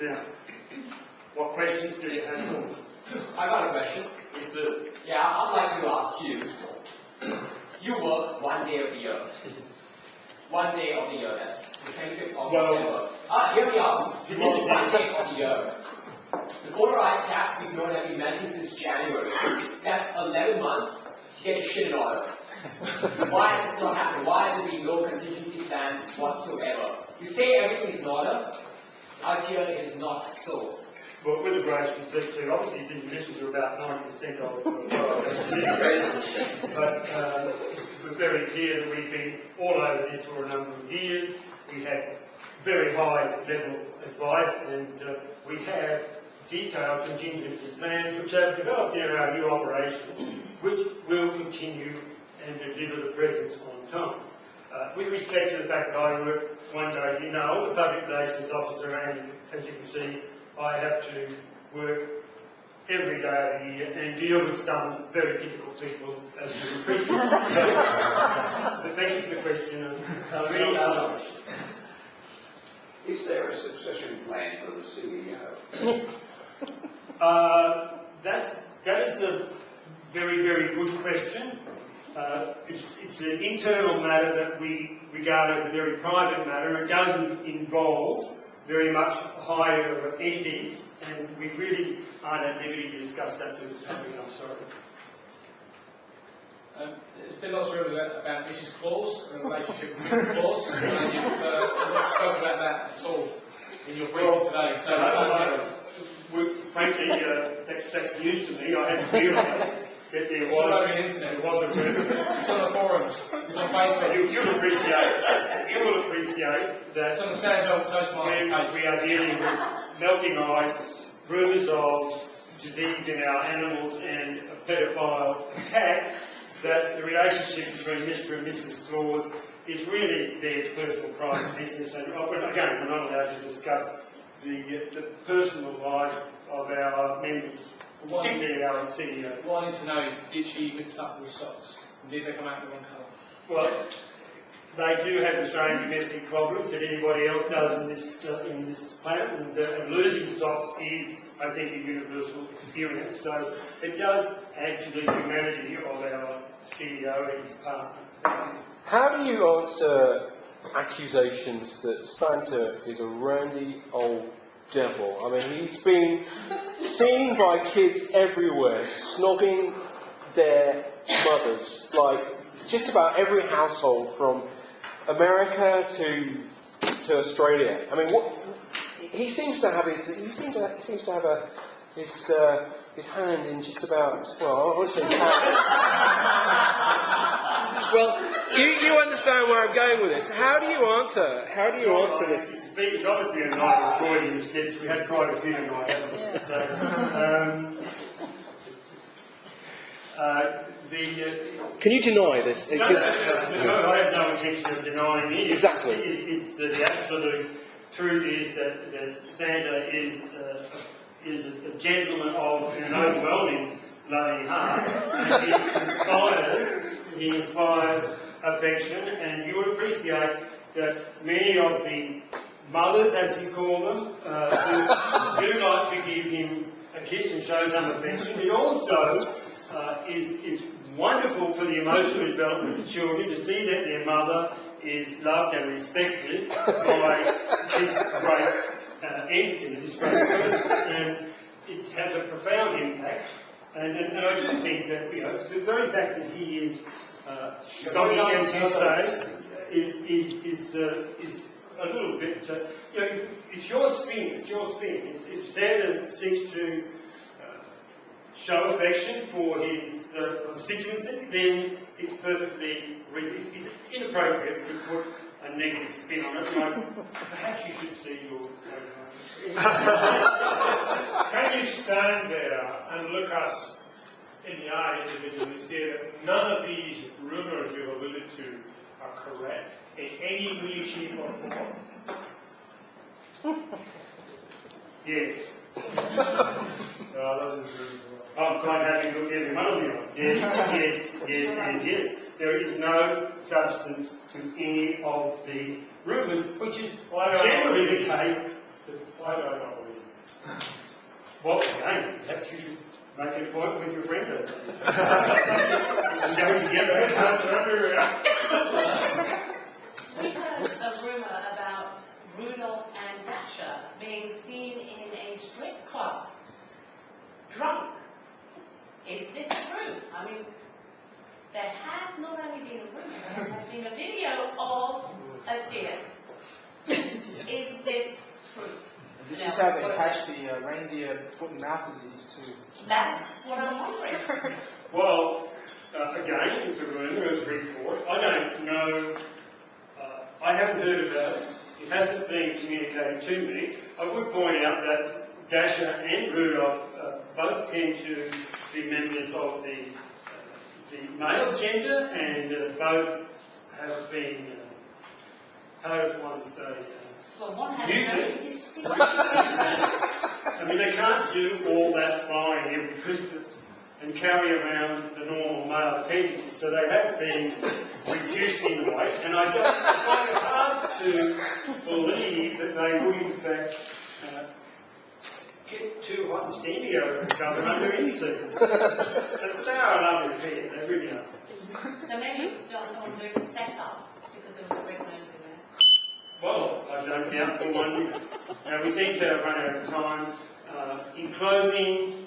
Now, what questions do you have? I got a question. Yeah, I'd like to ask you. You work 1 day of the year. 1 day of the year, that's the 25th of December. Here we are. You work 1 day of the year. The polarized caps we've known have been melting since January. That's 11 months to get your shit in order. Why has this not happened? Why has there been no contingency plans whatsoever? You say everything is in order. I feel it is not so. Well, with the branch conceptually, obviously you didn't listen to about 90% of it. But we're very clear that we've been all over this for a number of years. We have very high level advice, and we have detailed contingency plans which have developed in our new operations, which will continue and deliver the presence on time. With respect to the fact that I work 1 day, you know, the public relations officer, and as you can see, I have to work every day of the year and deal with some very difficult people, as you appreciate. But thank you for the question. Is there a succession plan for the CEO? That is a very, very good question. It's an internal matter that we regard as a very private matter. It doesn't involve very much higher entities, and we really aren't at liberty to discuss that with the public. I'm sorry. There's been lots of rumors about Mrs. Claus and a relationship with Mr. Claus, and you've not spoken about that at all in your briefing today. So frankly, that's news to me. I hadn't realised that there was a rumor. It's on the forums. It's on Facebook. You'll appreciate that. It's on the Sandbelt TM. We are dealing with melting ice, rumours of disease in our animals, and a paedophile attack, that the relationship between Mr. and Mrs. Claus is really their personal private business. And again, we're not allowed to discuss the personal life of our members, particularly our CEO. What I need to know is, did she mix up with socks? And did they come out in the wrong colour? Well, they do have the same domestic problems that anybody else does in this planet, and losing socks is, I think, a universal experience. So it does add to the humanity of our CEO and his partner. How do you answer accusations that Santa is a randy old devil? I mean, he's been seen by kids everywhere, snogging their mothers, like just about every household from America to Australia. I mean, he seems to have his hand in just about, well, I want to say his hand. Well, you understand where I'm going with this. How do you answer this? It's obviously a night of recording skits. We had quite a few tonight, haven't we? So, can you deny this? No, I have no intention of denying it. Exactly. The absolute truth is that Santa is a gentleman of an overwhelming loving heart, and he inspires affection, and you would appreciate that many of the mothers, as you call them, do like to give him a kiss and show some affection. It also is wonderful for the emotional development of the children to see that their mother is loved and respected by this great entity, this great person, and it has a profound impact. And I do think that, you know, the very fact that he is shocking, as you say, is a little bit, you know, it's your spin. If Santa seeks to show affection for his constituency, then it's perfectly reasonable. It's inappropriate to put a negative spin on it. Perhaps you should see your. Can you stand there and look us in the eye individually and say that none of these rumours you've alluded to are correct in any way, shape or form? Yes. That's I'm quite happy to look every one of you. Yes, and yes. There is no substance to any of these rumours, which is generally the case Why do I not believe? Well, again, perhaps you should make an appointment with your friend. And go together. We heard a rumour about Rudolph and Dasher being seen in a strip club, drunk. Is this true? I mean, there has not only been a rumour, there has been a video of a deer. Is this true? This is how they catch the reindeer foot and mouth disease too. That's what I'm wondering. Well, again, it's a rumour, it's a report. I don't know. I haven't heard about it. It hasn't been communicated to me. I would point out that Dasher and Rudolph both tend to be members of the male gender, and both have been, how does one say, Well, one has Music. very distinct. I mean, they can't do all that flying every Christmas and carry around the normal male appendages, so they have been reduced in weight, and I find it hard to believe that they would in fact get too hot and steamy over each other under any circumstances. But they are a lovely pair, they really are. So maybe it's just someone doing the setup because there was a red nose in there. Well, I don't doubt for 1 minute. Now, we seem to have run out of time. In closing,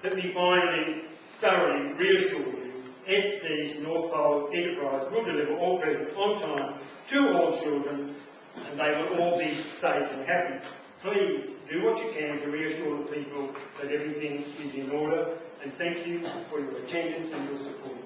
let me finally thoroughly reassure you, SC's North Pole Enterprise will deliver all presents on time to all children, and they will all be safe and happy. Please do what you can to reassure the people that everything is in order, and thank you for your attendance and your support.